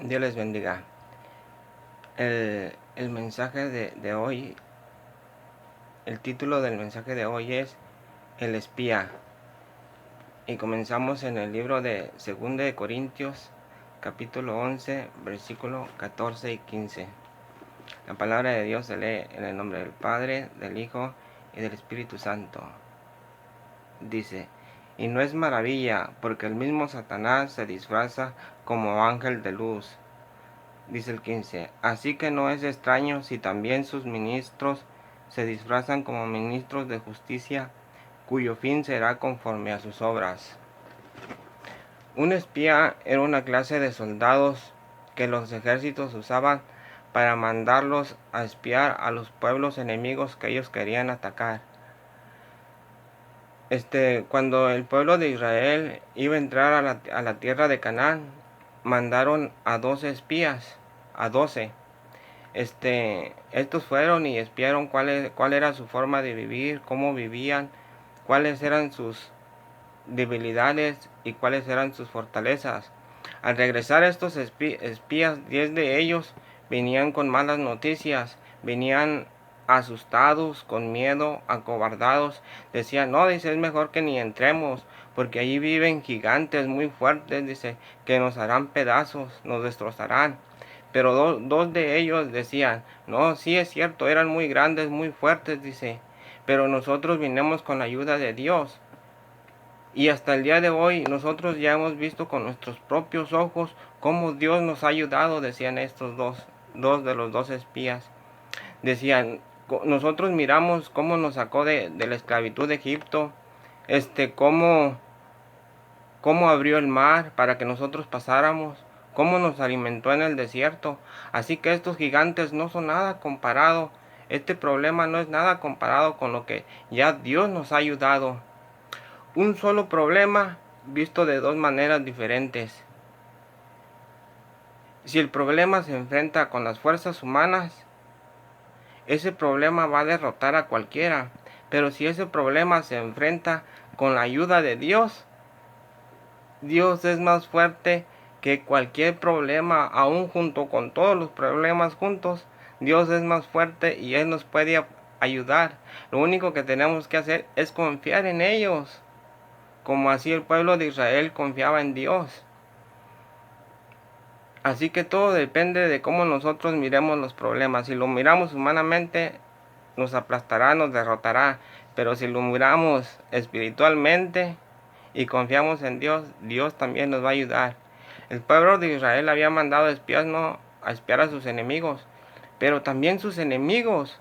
Dios les bendiga. El mensaje de hoy, el título del mensaje de hoy es El espía. Y comenzamos en el libro de 2 de Corintios, capítulo 11, versículo 14 y 15. La palabra de Dios se lee en el nombre del Padre, del Hijo y del Espíritu Santo. Dice, y no es maravilla, porque el mismo Satanás se disfraza como ángel de luz. Dice el 15, así que no es extraño si también sus ministros se disfrazan como ministros de justicia, cuyo fin será conforme a sus obras. Un espía era una clase de soldados que los ejércitos usaban para mandarlos a espiar a los pueblos enemigos que ellos querían atacar. Cuando el pueblo de Israel iba a entrar a la tierra de Canaán, mandaron a 12 espías, a 12. Estos fueron y espiaron cuál era su forma de vivir, cómo vivían, cuáles eran sus debilidades y cuáles eran sus fortalezas. Al regresar estos espías, 10 de ellos venían con malas noticias, venían asustados, con miedo, acobardados. Decían, no, dice, es mejor que ni entremos, porque allí viven gigantes muy fuertes, dice, que nos harán pedazos, nos destrozarán. Pero dos de ellos decían, no, sí es cierto, eran muy grandes, muy fuertes, dice, pero nosotros vinimos con la ayuda de Dios. Y hasta el día de hoy nosotros ya hemos visto con nuestros propios ojos cómo Dios nos ha ayudado, decían estos dos de los 12 espías. Decían, nosotros miramos cómo nos sacó de la esclavitud de Egipto, cómo abrió el mar para que nosotros pasáramos, cómo nos alimentó en el desierto. Así que estos gigantes no son nada comparado, este problema no es nada comparado con lo que ya Dios nos ha ayudado. Un solo problema visto de dos maneras diferentes. Si el problema se enfrenta con las fuerzas humanas, ese problema va a derrotar a cualquiera. Pero si ese problema se enfrenta con la ayuda de Dios, Dios es más fuerte que cualquier problema, aún junto con todos los problemas juntos. Dios es más fuerte y Él nos puede ayudar. Lo único que tenemos que hacer es confiar en ellos, como así el pueblo de Israel confiaba en Dios. Así que todo depende de cómo nosotros miremos los problemas. Si lo miramos humanamente, nos aplastará, nos derrotará. Pero si lo miramos espiritualmente y confiamos en Dios, Dios también nos va a ayudar. El pueblo de Israel había mandado espías, no a espiar a sus enemigos, pero también sus enemigos.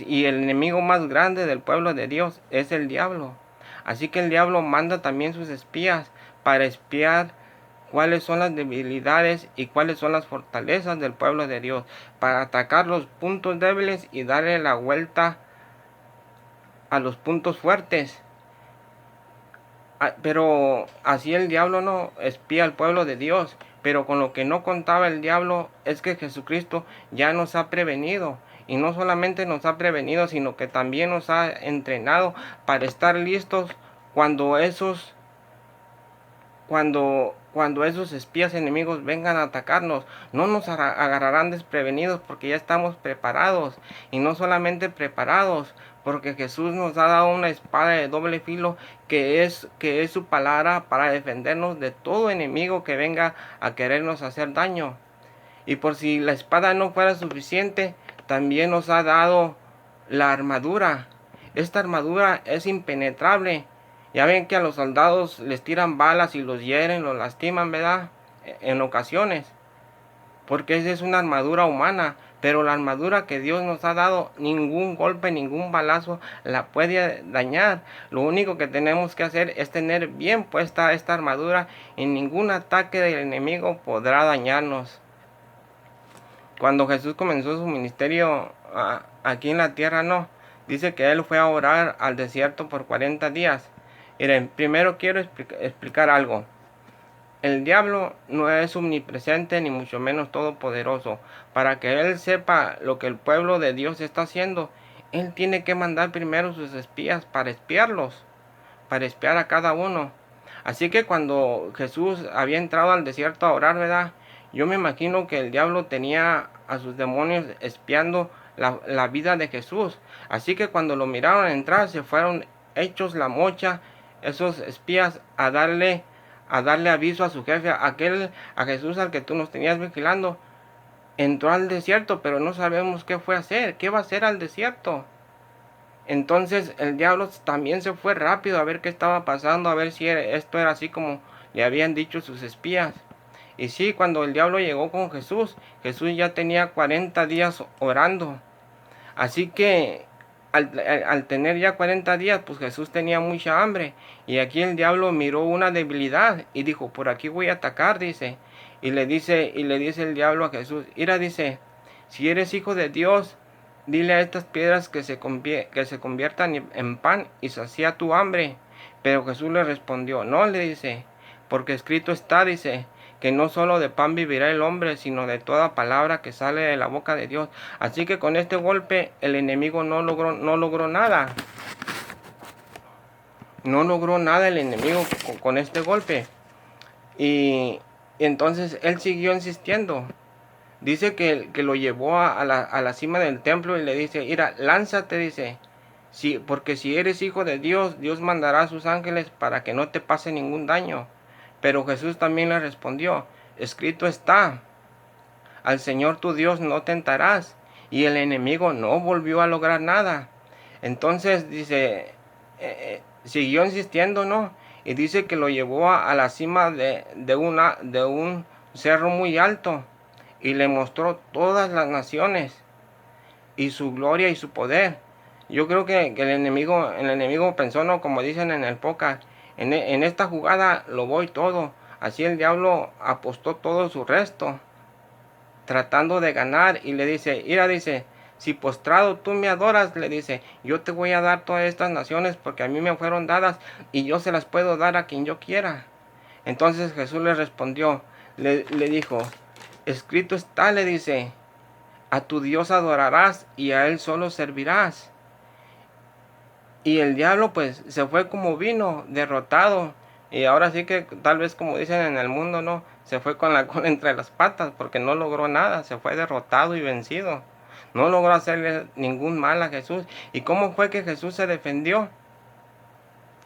Y el enemigo más grande del pueblo de Dios es el diablo. Así que el diablo manda también sus espías para espiar cuáles son las debilidades y cuáles son las fortalezas del pueblo de Dios, para atacar los puntos débiles y darle la vuelta a los puntos fuertes. Pero así el diablo no espía al pueblo de Dios. Pero con lo que no contaba el diablo es que Jesucristo ya nos ha prevenido. Y no solamente nos ha prevenido, sino que también nos ha entrenado para estar listos cuando esos espías enemigos vengan a atacarnos. No nos agarrarán desprevenidos porque ya estamos preparados. Y no solamente preparados, porque Jesús nos ha dado una espada de doble filo que es su palabra para defendernos de todo enemigo que venga a querernos hacer daño. Y por si la espada no fuera suficiente, también nos ha dado la armadura. Esta armadura es impenetrable. Ya ven que a los soldados les tiran balas y los hieren, los lastiman, ¿verdad? En ocasiones. Porque esa es una armadura humana. Pero la armadura que Dios nos ha dado, ningún golpe, ningún balazo la puede dañar. Lo único que tenemos que hacer es tener bien puesta esta armadura y ningún ataque del enemigo podrá dañarnos. Cuando Jesús comenzó su ministerio aquí en la tierra, no. Dice que Él fue a orar al desierto por 40 días. Miren, primero quiero explicar algo. El diablo no es omnipresente ni mucho menos todopoderoso. Para que Él sepa lo que el pueblo de Dios está haciendo, Él tiene que mandar primero sus espías para espiarlos, para espiar a cada uno. Así que cuando Jesús había entrado al desierto a orar, ¿verdad? Yo me imagino que el diablo tenía a sus demonios espiando la vida de Jesús. Así que cuando lo miraron entrar, se fueron hechos la mocha, esos espías, a darle aviso a su jefe, a Jesús al que tú nos tenías vigilando. Entró al desierto, pero no sabemos qué fue a hacer, qué va a hacer al desierto. Entonces el diablo también se fue rápido a ver qué estaba pasando, a ver si esto era así como le habían dicho sus espías. Y sí, cuando el diablo llegó con Jesús, Jesús ya tenía 40 días orando. Así que al tener ya 40 días, pues Jesús tenía mucha hambre. Y aquí el diablo miró una debilidad y dijo, por aquí voy a atacar, dice. Y le dice el diablo a Jesús, mira, dice, si eres hijo de Dios, dile a estas piedras que se conviertan en pan y sacia tu hambre. Pero Jesús le respondió, no, le dice, porque escrito está, dice, que no solo de pan vivirá el hombre, sino de toda palabra que sale de la boca de Dios. Así que con este golpe el enemigo no logró nada. No logró nada el enemigo con este golpe. Y entonces él siguió insistiendo. Dice que lo llevó a la cima del templo y le dice, mira, lánzate, dice. Sí, porque si eres hijo de Dios, Dios mandará a sus ángeles para que no te pase ningún daño. Pero Jesús también le respondió, escrito está, al Señor tu Dios no tentarás. Y el enemigo no volvió a lograr nada. Entonces dice, siguió insistiendo, ¿no? Y dice que lo llevó a la cima de un cerro muy alto y le mostró todas las naciones y su gloria y su poder. Yo creo que el enemigo pensó, no, como dicen en el podcast, en esta jugada lo voy todo. Así el diablo apostó todo su resto, tratando de ganar, y le dice, mira, dice, si postrado tú me adoras, le dice, yo te voy a dar todas estas naciones porque a mí me fueron dadas y yo se las puedo dar a quien yo quiera. Entonces Jesús le respondió, le dijo, escrito está, le dice, a tu Dios adorarás y a él solo servirás. Y el diablo pues se fue como vino, derrotado. Y ahora sí que tal vez como dicen en el mundo, no, se fue con la cola entre las patas porque no logró nada, se fue derrotado y vencido. No logró hacerle ningún mal a Jesús. ¿Y cómo fue que Jesús se defendió?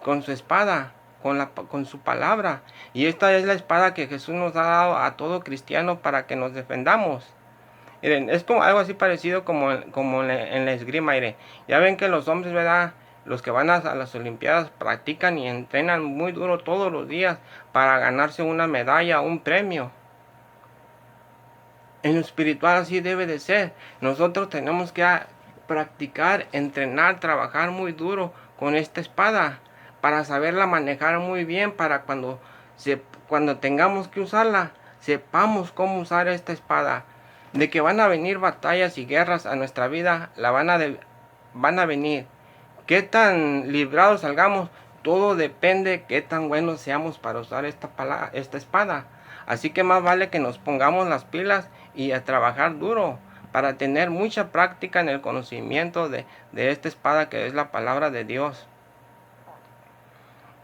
Con su espada, con su palabra. Y esta es la espada que Jesús nos ha dado a todo cristiano para que nos defendamos. Miren, es como algo así parecido como en la esgrima. Miren, ya ven que los hombres, ¿verdad? Los que van a las Olimpiadas practican y entrenan muy duro todos los días para ganarse una medalla, un premio. En lo espiritual así debe de ser. Nosotros tenemos que practicar, entrenar, trabajar muy duro con esta espada para saberla manejar muy bien, para cuando tengamos que usarla, sepamos cómo usar esta espada. De que van a venir batallas y guerras a nuestra vida, van a venir. Qué tan librados salgamos, todo depende de qué tan buenos seamos para usar esta espada. Así que más vale que nos pongamos las pilas y a trabajar duro para tener mucha práctica en el conocimiento de esta espada que es la palabra de Dios.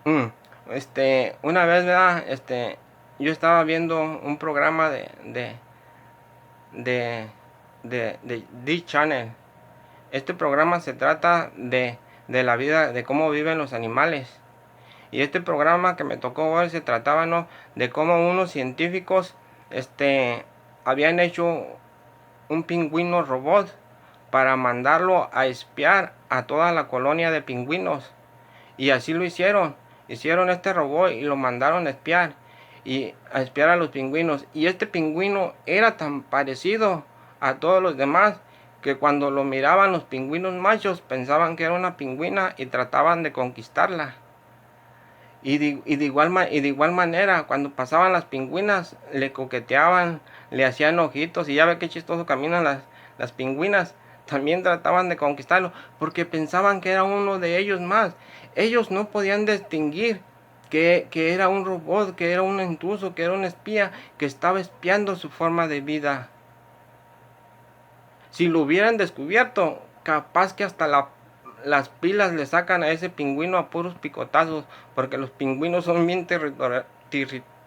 Una vez, ¿verdad? Yo estaba viendo un programa de D-Channel. Este programa se trata de la vida, de cómo viven los animales. Y este programa que me tocó ver se trataba, ¿no?, de cómo unos científicos habían hecho un pingüino robot para mandarlo a espiar a toda la colonia de pingüinos. Y así lo hicieron. Hicieron este robot y lo mandaron a espiar a los pingüinos. Y este pingüino era tan parecido a todos los demás que cuando lo miraban los pingüinos machos pensaban que era una pingüina y trataban de conquistarla. Y de igual manera, cuando pasaban las pingüinas, le coqueteaban, le hacían ojitos, y ya ve qué chistoso caminan las pingüinas. También trataban de conquistarlo, porque pensaban que era uno de ellos más. Ellos no podían distinguir que era un robot, que era un intruso, que era un espía, que estaba espiando su forma de vida. Si lo hubieran descubierto, capaz que hasta las pilas le sacan a ese pingüino a puros picotazos, porque los pingüinos son bien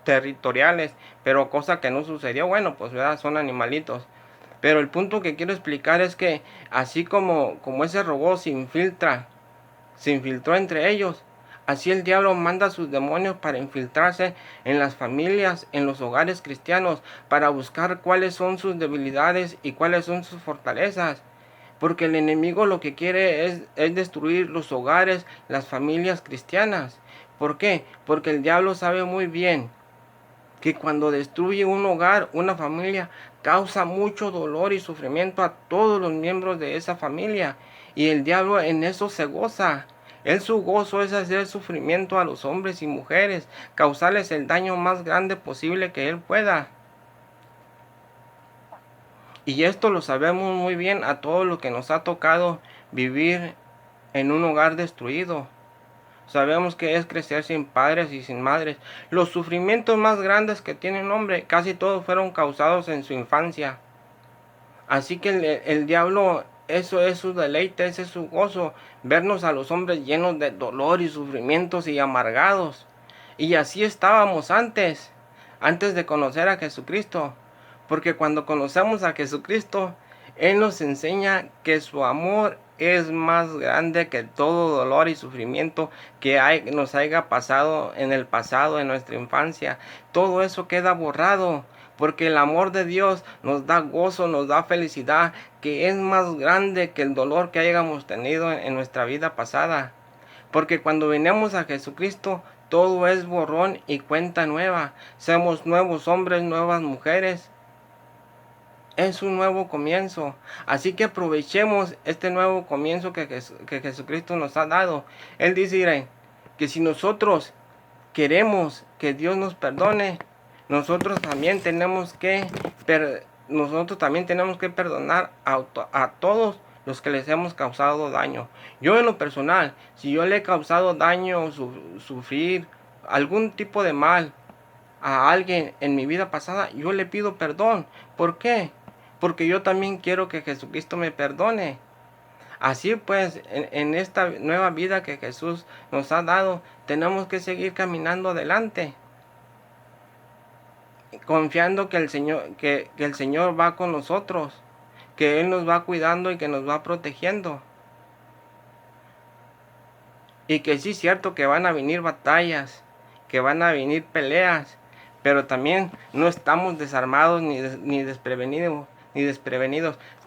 territoriales, pero cosa que no sucedió, bueno, pues ¿verdad? Son animalitos. Pero el punto que quiero explicar es que así como ese robot se infiltró entre ellos, así el diablo manda a sus demonios para infiltrarse en las familias, en los hogares cristianos, para buscar cuáles son sus debilidades y cuáles son sus fortalezas. Porque el enemigo lo que quiere es destruir los hogares, las familias cristianas. ¿Por qué? Porque el diablo sabe muy bien que cuando destruye un hogar, una familia, causa mucho dolor y sufrimiento a todos los miembros de esa familia. Y el diablo en eso se goza. Él su gozo es hacer sufrimiento a los hombres y mujeres, causarles el daño más grande posible que él pueda. Y esto lo sabemos muy bien a todo lo que nos ha tocado vivir en un hogar destruido. Sabemos que es crecer sin padres y sin madres. Los sufrimientos más grandes que tiene un hombre, casi todos fueron causados en su infancia. Así que el diablo, eso es su deleite, ese es su gozo, vernos a los hombres llenos de dolor y sufrimientos y amargados. Y así estábamos antes de conocer a Jesucristo. Porque cuando conocemos a Jesucristo, Él nos enseña que su amor es más grande que todo dolor y sufrimiento que nos haya pasado en nuestra infancia. Todo eso queda borrado, porque el amor de Dios nos da gozo, nos da felicidad, que es más grande que el dolor que hayamos tenido en nuestra vida pasada. Porque cuando venimos a Jesucristo, todo es borrón y cuenta nueva. Somos nuevos hombres, nuevas mujeres. Es un nuevo comienzo. Así que aprovechemos este nuevo comienzo que Jesucristo nos ha dado. Él dice que si nosotros queremos que Dios nos perdone, nosotros también tenemos que perdonar a todos los que les hemos causado daño. Yo en lo personal, si yo le he causado daño, sufrir algún tipo de mal a alguien en mi vida pasada, yo le pido perdón. ¿Por qué? Porque yo también quiero que Jesucristo me perdone. Así pues, en esta nueva vida que Jesús nos ha dado, tenemos que seguir caminando adelante, confiando que el Señor va con nosotros, que Él nos va cuidando y que nos va protegiendo. Y que sí es cierto que van a venir batallas, que van a venir peleas, pero también no estamos desarmados ni desprevenidos.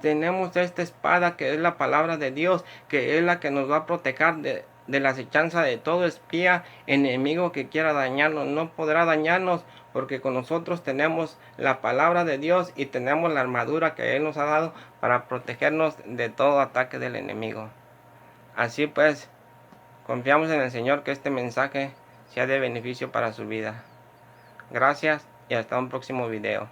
Tenemos esta espada que es la palabra de Dios, que es la que nos va a proteger de la acechanza de todo espía, enemigo que quiera dañarnos. No podrá dañarnos, porque con nosotros tenemos la palabra de Dios y tenemos la armadura que Él nos ha dado para protegernos de todo ataque del enemigo. Así pues, confiamos en el Señor que este mensaje sea de beneficio para su vida. Gracias y hasta un próximo video.